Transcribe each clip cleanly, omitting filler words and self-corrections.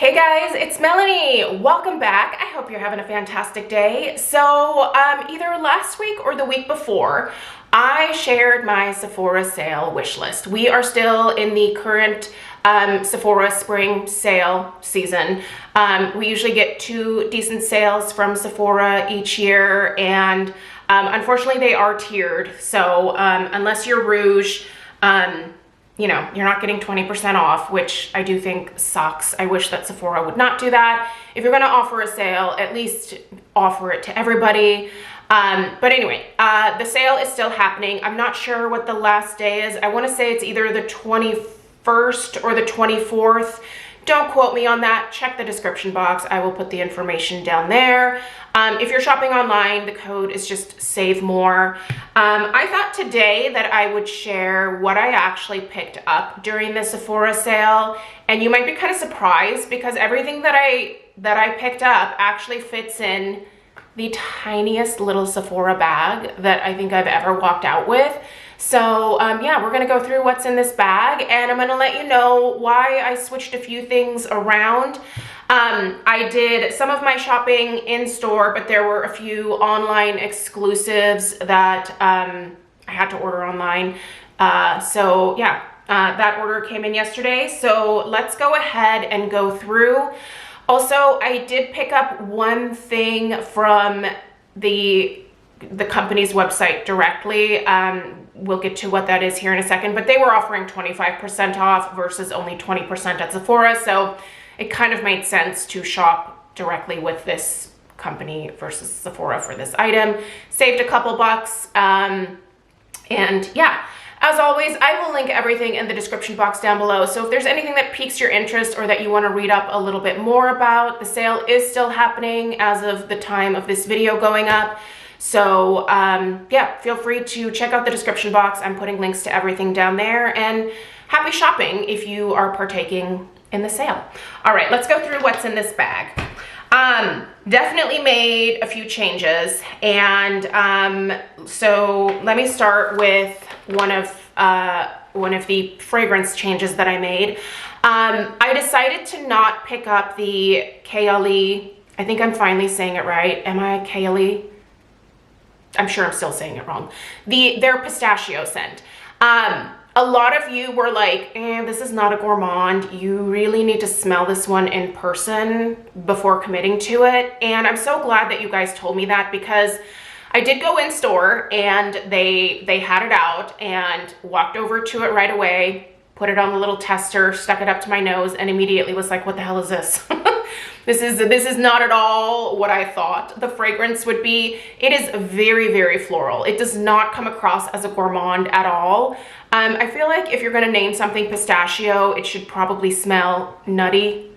Hey guys, it's Melanie. Welcome back. I hope you're having a fantastic day. So either last week or the week before, I shared my Sephora sale wish list. We are still in the current Sephora Spring Sale season. We usually get 2 decent sales from Sephora each year, and unfortunately they are tiered. So unless you're Rouge, you know, you're not getting 20% off, which I do think sucks. I wish that Sephora would not do that. If you're gonna offer a sale, at least offer it to everybody. But anyway, the sale is still happening. I'm not sure what the last day is. I wanna say it's either the 21st or the 24th. Don't quote me on that. Check the description box. I will put the information down there. If you're shopping online, the code is just save more. I thought today that I would share what I actually picked up during the Sephora sale, and you might be kind of surprised because everything that I picked up actually fits in the tiniest little Sephora bag that I think I've ever walked out with. So yeah, we're gonna go through what's in this bag, and I'm gonna let you know why I switched a few things around. I did some of my shopping in store, but there were a few online exclusives that I had to order online. So yeah, that order came in yesterday. So let's go ahead and go through. Also, I did pick up one thing from the company's website directly. We'll get to what that is here in a second, but they were offering 25% off versus only 20% at Sephora. So it kind of made sense to shop directly with this company versus Sephora for this item. Saved a couple bucks. And yeah, as always, I will link everything in the description box down below. So if there's anything that piques your interest or that you want to read up a little bit more about, the sale is still happening as of the time of this video going up. So yeah, feel free to check out the description box. I'm putting links to everything down there, and happy shopping if you are partaking in the sale. All right, let's go through what's in this bag. Definitely made a few changes, and so let me start with one of the fragrance changes that I made. I decided to not pick up the KLE. I think I'm finally saying it right. Am I KLE? I'm sure I'm still saying it wrong. Their pistachio scent. A lot of you were like, this is not a gourmand. You really need to smell this one in person before committing to it. And I'm so glad that you guys told me that, because I did go in store and they had it out, and walked over to it right away, put it on the little tester, stuck it up to my nose, and immediately was like, what the hell is this? This is not at all what I thought the fragrance would be. It is very, very floral. It does not come across as a gourmand at all. I feel like if you're gonna name something pistachio, it should probably smell nutty,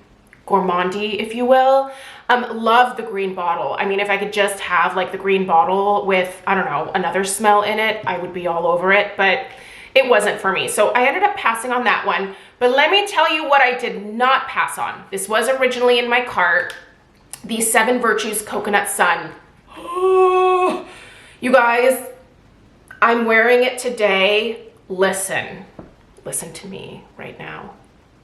gourmandy, if you will. Love the green bottle. I mean, if I could just have like the green bottle with, I don't know, another smell in it, I would be all over it, but it wasn't for me. So I ended up passing on that one. But let me tell you what I did not pass on. This was originally in my cart. The 7 Virtues Coconut Sun. You guys, I'm wearing it today. Listen to me right now.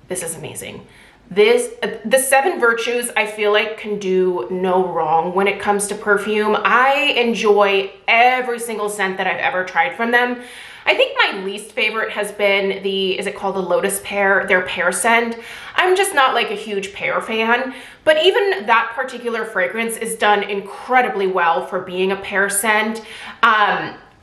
This is amazing. The 7 Virtues, I feel like, can do no wrong when it comes to perfume. I enjoy every single scent that I've ever tried from them. I think my least favorite has been is it called the Lotus Pear, their pear scent. I'm just not like a huge pear fan, but even that particular fragrance is done incredibly well for being a pear scent.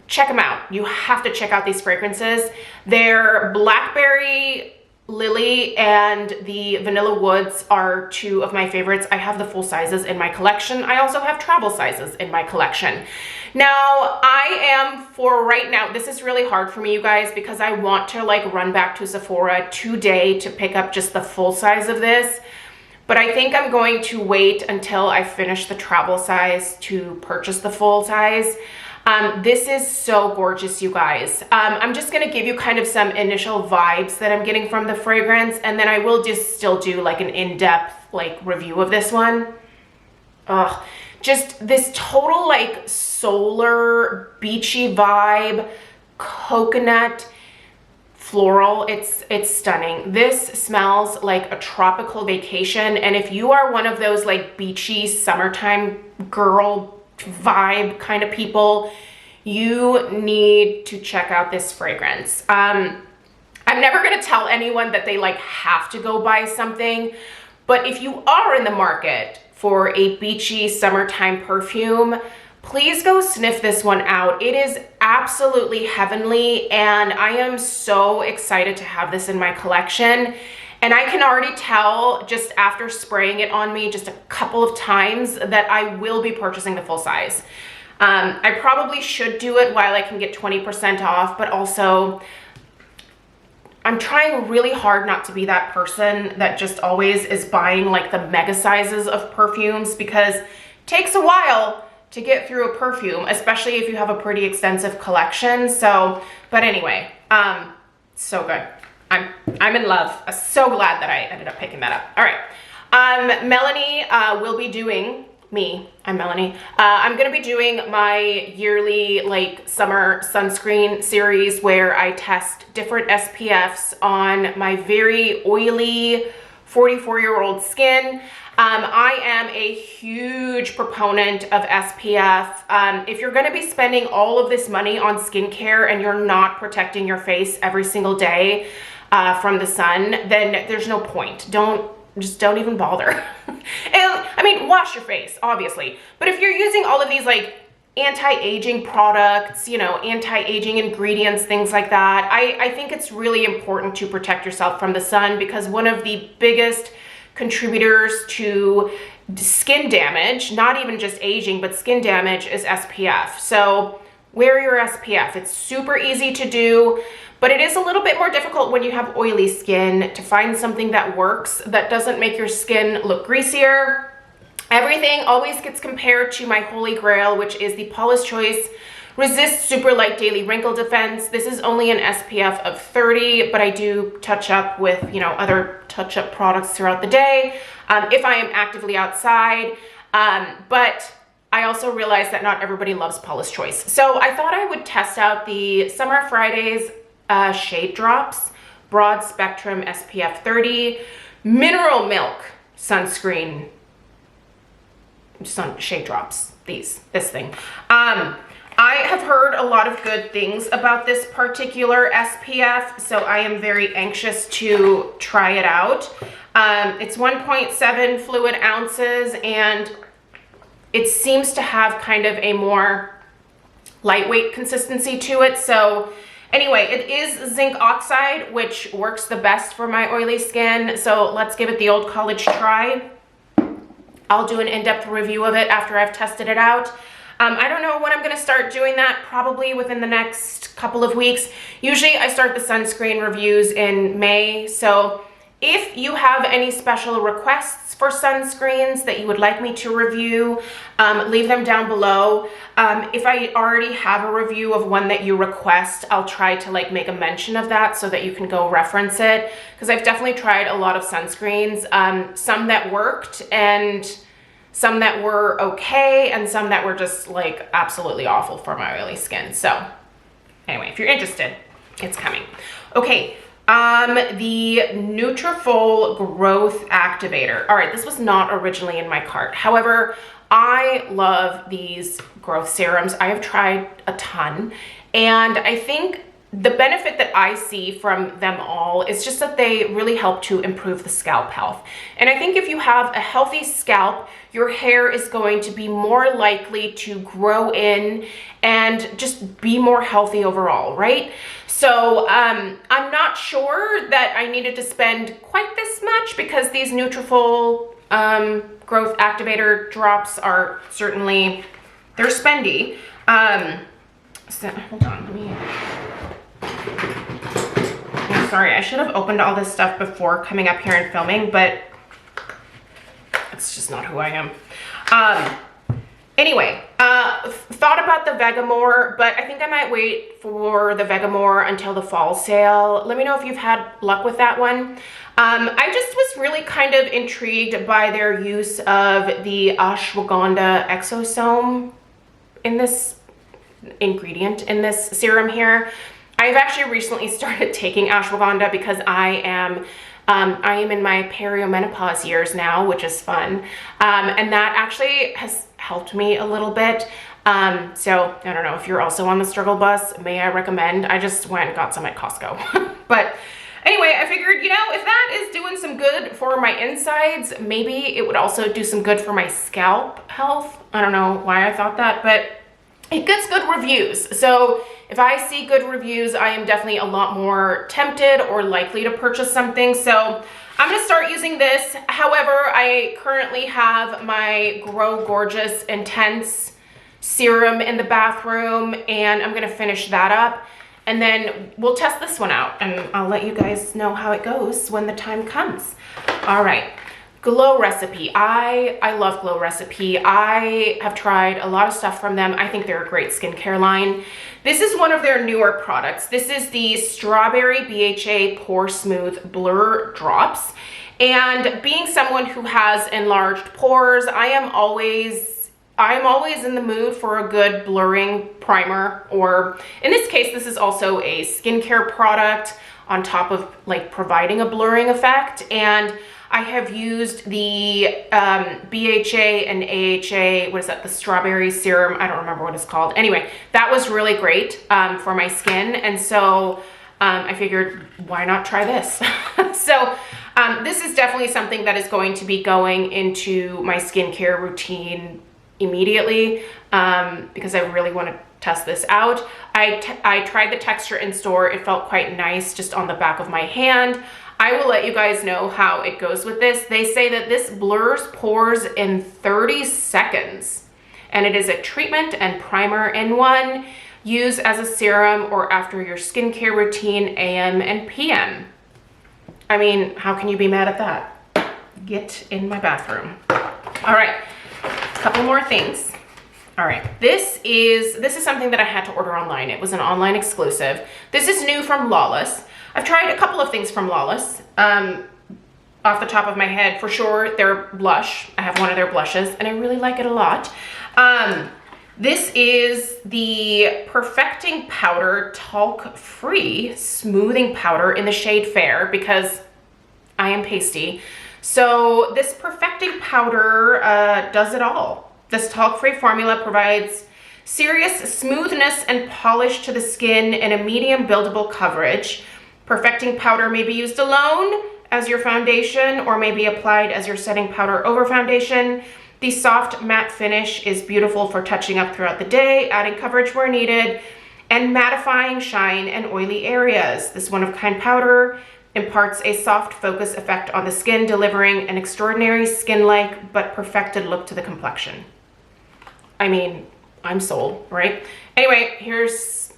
Check them out. You have to check out these fragrances. Their Blackberry Lily and the Vanilla Woods are 2 of my favorites. I have the full sizes in my collection. I also have travel sizes in my collection. Now, for right now, this is really hard for me, you guys, because I want to like run back to Sephora today to pick up just the full size of this. But I think I'm going to wait until I finish the travel size to purchase the full size. This is so gorgeous, you guys. I'm just gonna give you kind of some initial vibes that I'm getting from the fragrance, and then I will just still do like an in-depth like review of this one. Just this total like solar beachy vibe, coconut, floral. It's stunning. This smells like a tropical vacation, and if you are one of those like beachy summertime girl vibe kind of people, you need to check out this fragrance. I'm never gonna tell anyone that they like have to go buy something, but if you are in the market for a beachy summertime perfume, please go sniff this one out. It is absolutely heavenly, and I am so excited to have this in my collection. And I can already tell just after spraying it on me just a couple of times that I will be purchasing the full size. I probably should do it while I can get 20% off, but also I'm trying really hard not to be that person that just always is buying like the mega sizes of perfumes, because it takes a while to get through a perfume, especially if you have a pretty extensive collection. So, but anyway, so good. I'm in love. I'm so glad that I ended up picking that up. All right, Melanie will be doing I'm Melanie. I'm gonna be doing my yearly like summer sunscreen series where I test different SPFs on my very oily 44-year-old skin. I am a huge proponent of SPF. If you're gonna be spending all of this money on skincare and you're not protecting your face every single day from the sun, then there's no point. Just don't even bother. I mean, wash your face, obviously. But if you're using all of these like anti-aging products, you know, anti-aging ingredients, things like that, I think it's really important to protect yourself from the sun, because one of the biggest contributors to skin damage, not even just aging, but skin damage, is SPF. So wear your SPF. It's super easy to do, but it is a little bit more difficult when you have oily skin to find something that works, that doesn't make your skin look greasier. Everything always gets compared to my holy grail, which is the Paula's Choice Resist Super Light Daily Wrinkle Defense. This is only an SPF of 30, but I do touch up with, you know, other touch-up products throughout the day if I am actively outside. But I also realize that not everybody loves Paula's Choice. So I thought I would test out the Summer Fridays Shade Drops Broad Spectrum SPF 30 Mineral Milk Sunscreen Shade Drops. This thing. I have heard a lot of good things about this particular SPF, so I am very anxious to try it out. It's 1.7 fluid ounces, and it seems to have kind of a more lightweight consistency to it. So anyway, it is zinc oxide, which works the best for my oily skin. So let's give it the old college try. I'll do an in-depth review of it after I've tested it out. I don't know when I'm gonna start doing that, probably within the next couple of weeks. Usually I start the sunscreen reviews in May, so if you have any special requests for sunscreens that you would like me to review, leave them down below. If I already have a review of one that you request, I'll try to like make a mention of that so that you can go reference it, because I've definitely tried a lot of sunscreens, some that worked and some that were okay, and some that were just like absolutely awful for my oily skin. So anyway, if you're interested, it's coming. Okay, the Nutrafol Growth Activator. All right, this was not originally in my cart. However, I love these growth serums. I have tried a ton, and I think the benefit that I see from them all is just that they really help to improve the scalp health. And I think if you have a healthy scalp, your hair is going to be more likely to grow in and just be more healthy overall, right? So I'm not sure that I needed to spend quite this much, because these Nutrafol Growth Activator drops are certainly, they're spendy. So hold on, let me... I'm sorry, I should have opened all this stuff before coming up here and filming, but it's just not who I am. Anyway, thought about the Vegamore, but I think I might wait for the Vegamore until the fall sale. Let me know if you've had luck with that one. I just was really kind of intrigued by their use of the ashwagandha exosome in this ingredient in this serum here. I've actually recently started taking ashwagandha because I am in my perimenopause years now, which is fun. And that actually has helped me a little bit. So I don't know if you're also on the struggle bus, may I recommend? I just went and got some at Costco. But anyway, I figured, you know, if that is doing some good for my insides, maybe it would also do some good for my scalp health. I don't know why I thought that, but it gets good reviews. So if I see good reviews, I am definitely a lot more tempted or likely to purchase something. So I'm gonna start using this. However, I currently have my Grow Gorgeous Intense serum in the bathroom, and I'm gonna finish that up. And then we'll test this one out, and I'll let you guys know how it goes when the time comes. All right. Glow Recipe. I love Glow Recipe. I have tried a lot of stuff from them. I think they're a great skincare line. This is one of their newer products. This is the Strawberry BHA Pore Smooth Blur Drops. And being someone who has enlarged pores, I'm always in the mood for a good blurring primer, or in this case, this is also a skincare product on top of like providing a blurring effect. And I have used the BHA and AHA, what is that, the strawberry serum? I don't remember what it's called. Anyway, that was really great for my skin. And so I figured, why not try this? So this is definitely something that is going to be going into my skincare routine immediately because I really want to test this out. I tried the texture in store. It felt quite nice just on the back of my hand. I will let you guys know how it goes with this. They say that this blurs pores in 30 seconds, and it is a treatment and primer in one. Use as a serum or after your skincare routine, AM and PM. I mean, how can you be mad at that? Get in my bathroom. All right, a couple more things. All right, this is something that I had to order online. It was an online exclusive. This is new from Lawless. I've tried a couple of things from Lawless. Off the top of my head, for sure, their blush. I have one of their blushes, and I really like it a lot. This is the Perfecting Powder Talc-Free Smoothing Powder in the shade Fair, because I am pasty. So this Perfecting Powder does it all. This talc-free formula provides serious smoothness and polish to the skin in a medium buildable coverage. Perfecting Powder may be used alone as your foundation or may be applied as your setting powder over foundation. The soft matte finish is beautiful for touching up throughout the day, adding coverage where needed, and mattifying shine and oily areas. This one-of-kind powder imparts a soft focus effect on the skin, delivering an extraordinary skin-like but perfected look to the complexion. I mean, I'm sold, right? Anyway, here's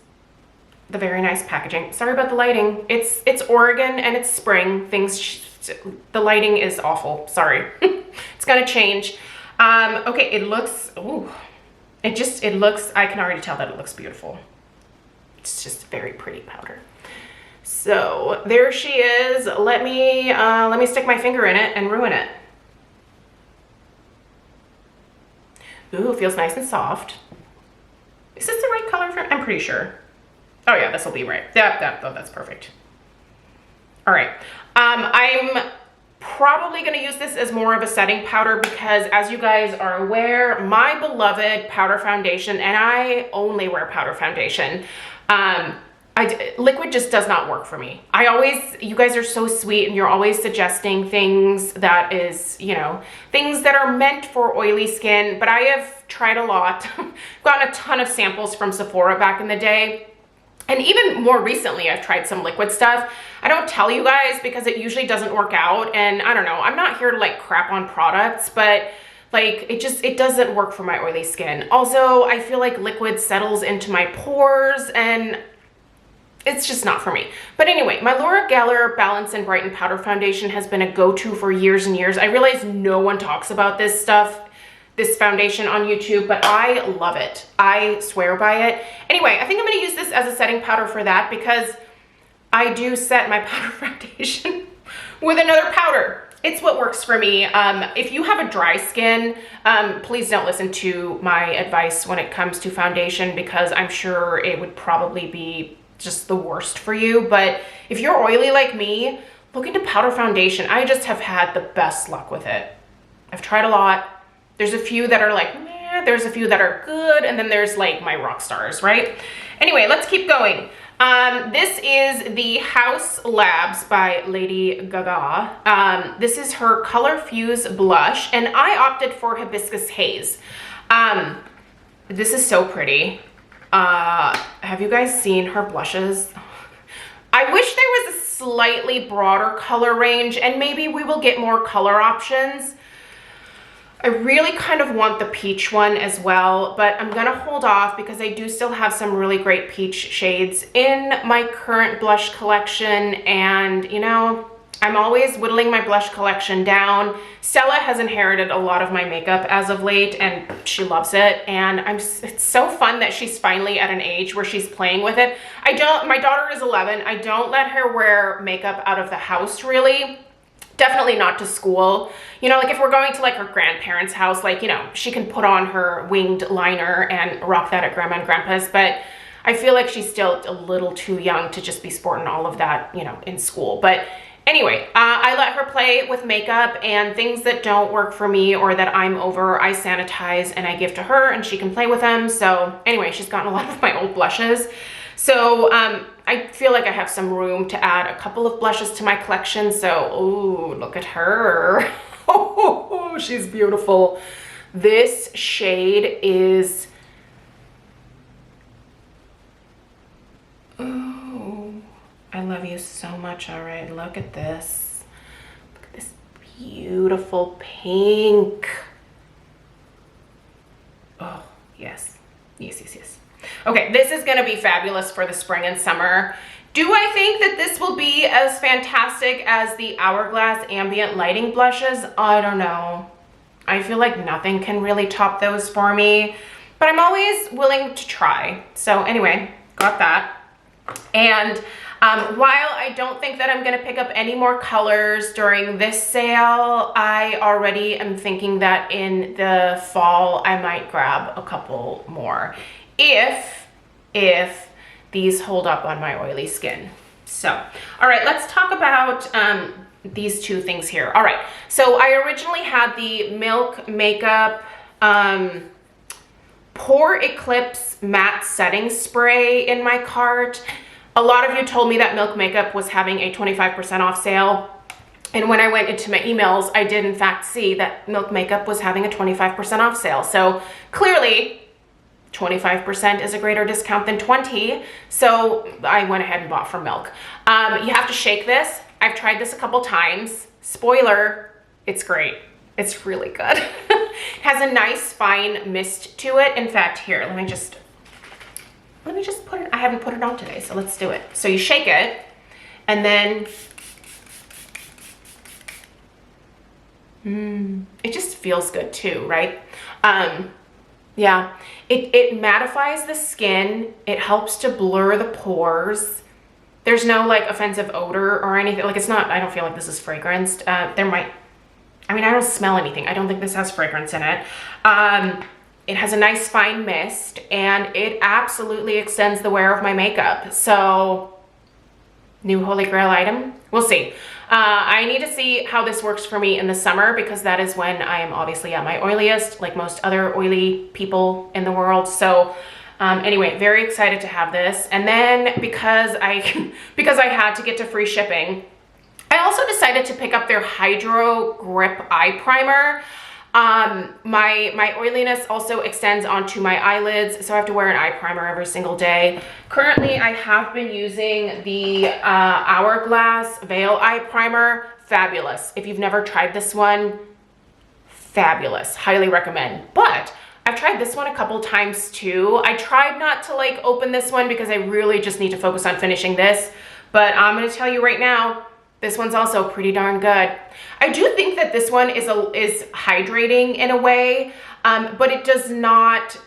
the very nice packaging. Sorry about the lighting. It's Oregon and it's spring. The lighting is awful. Sorry. It's gonna change. Okay, it looks, I can already tell that it looks beautiful. It's just very pretty powder. So there she is. Let me stick my finger in it and ruin it. Ooh, feels nice and soft. Is this the right color for it? I'm pretty sure. Oh yeah, this will be right. That's perfect. All right. I'm probably going to use this as more of a setting powder because, as you guys are aware, my beloved powder foundation, and I only wear powder foundation, liquid just does not work for me. You guys are so sweet and you're always suggesting things that is, you know, things that are meant for oily skin, but I have tried a lot, gotten a ton of samples from Sephora back in the day. And even more recently, I've tried some liquid stuff. I don't tell you guys because it usually doesn't work out. And I don't know, I'm not here to like crap on products, but like it doesn't work for my oily skin. Also, I feel like liquid settles into my pores and it's just not for me. But anyway, my Laura Geller Balance and Brighten Powder Foundation has been a go-to for years and years. I realize no one talks about this stuff, this foundation on YouTube, but I love it. I swear by it. Anyway, I think I'm gonna use this as a setting powder for that because I do set my powder foundation with another powder. It's what works for me. If you have a dry skin, please don't listen to my advice when it comes to foundation because I'm sure it would probably be just the worst for you. But if you're oily like me, look into powder foundation. I just have had the best luck with it. I've tried a lot. There's a few that are like, meh, there's a few that are good, and then there's like my rock stars, right? Anyway, let's keep going. This is the House Labs by Lady Gaga. This is her Color Fuse blush, and I opted for Hibiscus Haze. This is so pretty. Have you guys seen her blushes? I wish there was a slightly broader color range, and maybe we will get more color options. I really kind of want the peach one as well, but I'm gonna hold off because I do still have some really great peach shades in my current blush collection, and you know, I'm always whittling my blush collection down. Stella has inherited a lot of my makeup as of late, and she loves it, and it's so fun that she's finally at an age where she's playing with it. My daughter is 11. I don't let her wear makeup out of the house really. Definitely not to school. You know, like if we're going to like her grandparents' house, like, you know, she can put on her winged liner and rock that at grandma and grandpa's, but I feel like she's still a little too young to just be sporting all of that, you know, in school. But anyway, I let her play with makeup, and things that don't work for me or that I'm over, I sanitize and I give to her and she can play with them. So anyway, she's gotten a lot of my old blushes. So I feel like I have some room to add a couple of blushes to my collection. So, ooh, look at her. Oh, she's beautiful. This shade is, oh, I love you so much. All right, look at this. Look at this beautiful pink. Oh, yes, yes, yes, yes. Okay, this is gonna be fabulous for the spring and summer. Do I think that this will be as fantastic as the Hourglass Ambient Lighting blushes? I don't know. I feel like nothing can really top those for me, but I'm always willing to try. So anyway, got that. And while I don't think that I'm gonna pick up any more colors during this sale, I already am thinking that in the fall, I might grab a couple more. If these hold up on my oily skin. So, all right, let's talk about these two things here. All right, so I originally had the Milk Makeup Pore Eclipse Matte Setting Spray in my cart. A lot of you told me that Milk Makeup was having a 25% off sale. And when I went into my emails, I did in fact see that Milk Makeup was having a 25% off sale. So clearly, 25% is a greater discount than 20. So I went ahead and bought from Milk. You have to shake this. I've tried this a couple times. Spoiler, it's great. It's really good. It has a nice fine mist to it. In fact, here, let me just put it, I haven't put it on today, so let's do it. So you shake it, and then, it just feels good too, right? Yeah, it mattifies the skin. It helps to blur the pores. There's no like offensive odor or anything. Like it's not, I don't feel like this is fragranced. I don't smell anything. I don't think this has fragrance in it. It has a nice fine mist, and it absolutely extends the wear of my makeup. So, new holy grail item? We'll see. I need to see how this works for me in the summer, because that is when I am obviously at my oiliest, like most other oily people in the world. So anyway, very excited to have this. And then because I had to get to free shipping, I also decided to pick up their Hydro Grip Eye Primer. My oiliness also extends onto my eyelids, so I have to wear an eye primer every single day. Currently, I have been using the Hourglass Veil Eye Primer. Fabulous. If you've never tried this one, fabulous. Highly recommend. But I've tried this one a couple times too. I tried not to like open this one because I really just need to focus on finishing this. But I'm going to tell you right now, this one's also pretty darn good. I do think that this one is hydrating in a way, but it does not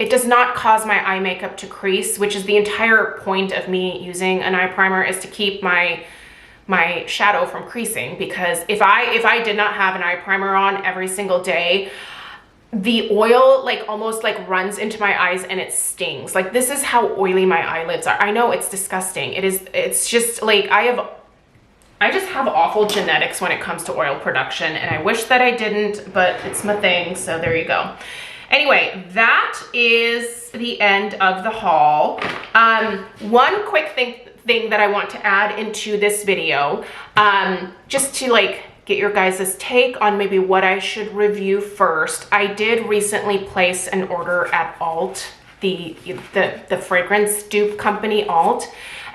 it does not cause my eye makeup to crease, which is the entire point of me using an eye primer, is to keep my shadow from creasing. Because if I did not have an eye primer on every single day, the oil like almost like runs into my eyes and it stings. Like this is how oily my eyelids are. I know it's disgusting. It's just like I just have awful genetics when it comes to oil production, and I wish that I didn't, but it's my thing, so there you go. Anyway, that is the end of the haul. One quick thing that I want to add into this video, just to like get your guys' take on maybe what I should review first. I did recently place an order at Ulta, the fragrance dupe company Ulta.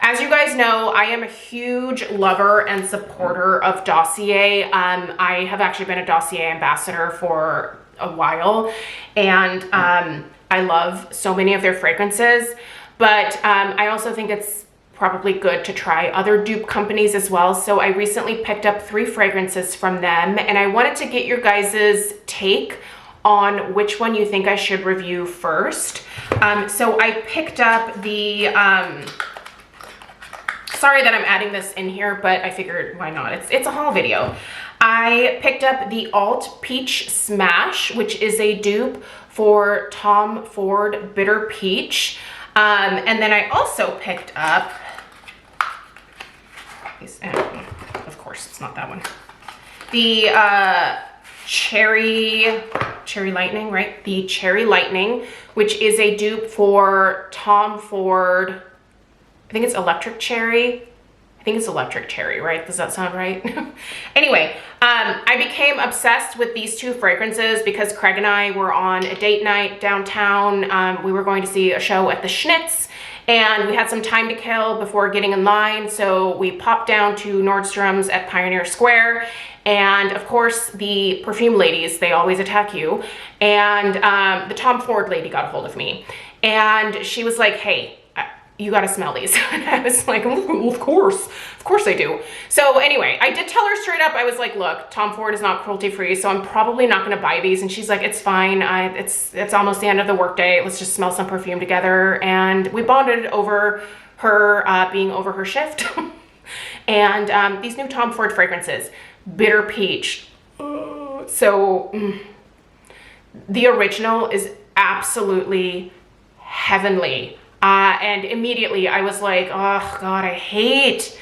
As you guys know, I am a huge lover and supporter of Dossier. I have actually been a Dossier ambassador for a while, and I love so many of their fragrances, but I also think it's probably good to try other dupe companies as well. So I recently picked up 3 fragrances from them, and I wanted to get your guys' take on which one you think I should review first. So I picked up the, sorry that I'm adding this in here, but I figured why not? It's a haul video. I picked up the Ulta Peach Smash, which is a dupe for Tom Ford Bitter Peach. And then I also picked up, of course it's not that one, the Cherry Lightning, right? The Cherry Lightning, which is a dupe for Tom Ford, I think it's Electric Cherry. I think it's Electric Cherry, right? Does that sound right? Anyway, I became obsessed with these 2 fragrances because Craig and I were on a date night downtown. We were going to see a show at the Schnitz, and we had some time to kill before getting in line. So we popped down to Nordstrom's at Pioneer Square. And of course, the perfume ladies, they always attack you. And the Tom Ford lady got a hold of me. And she was like, hey, you gotta smell these. And I was like, oh, of course I do. So anyway, I did tell her straight up, I was like, look, Tom Ford is not cruelty free, so I'm probably not gonna buy these. And she's like, it's fine, it's almost the end of the workday, let's just smell some perfume together. And we bonded over her being over her shift. And these new Tom Ford fragrances, Bitter Peach. The original is absolutely heavenly. And immediately I was like, oh God, I hate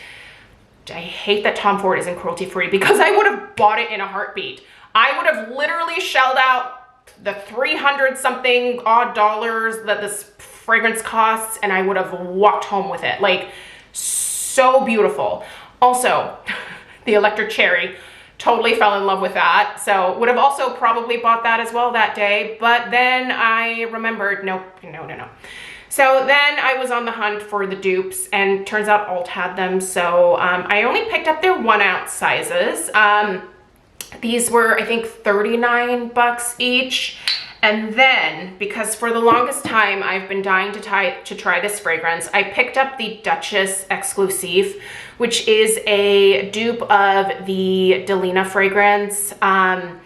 that Tom Ford isn't cruelty free, because I would have bought it in a heartbeat. I would have literally shelled out the 300 something odd dollars that this fragrance costs, and I would have walked home with it. Like, so beautiful. Also, the Electric Cherry, totally fell in love with that. So would have also probably bought that as well that day, but then I remembered, no. So then I was on the hunt for the dupes, and turns out Ulta had them. So I only picked up their 1-ounce sizes. These were, I think, 39 bucks each. And then, because for the longest time I've been dying to try this fragrance, I picked up the Duchess Exclusive, which is a dupe of the Delina fragrance. The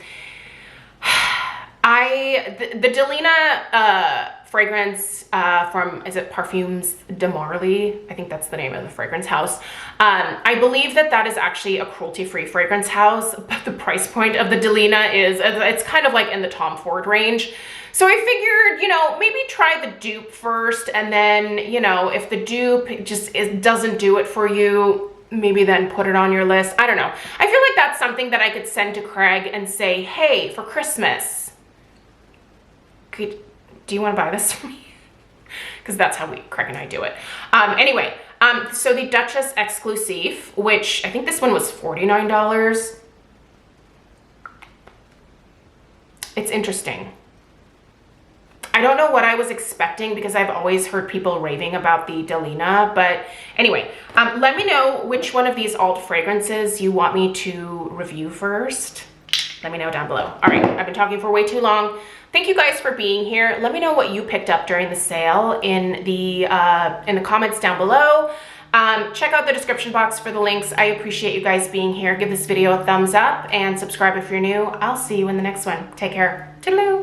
Delina fragrance from, is it Perfumes de Marly? I think that's the name of the fragrance house. I believe that is actually a cruelty-free fragrance house, but the price point of the Delina is, it's kind of like in the Tom Ford range. So I figured, you know, maybe try the dupe first, and then, you know, if the dupe just doesn't do it for you, maybe then put it on your list. I don't know. I feel like that's something that I could send to Craig and say, hey, for Christmas, do you want to buy this for me? Because that's how Craig and I do it. Anyway, so the Duchess Exclusive, which I think this one was $49. It's interesting. I don't know what I was expecting, because I've always heard people raving about the Delina, but anyway, let me know which one of these Ulta fragrances you want me to review first. Let me know down below. All right, I've been talking for way too long. Thank you guys for being here. Let me know what you picked up during the sale in the comments down below. Check out the description box for the links. I appreciate you guys being here. Give this video a thumbs up and subscribe if you're new. I'll see you in the next one. Take care. Toodaloo.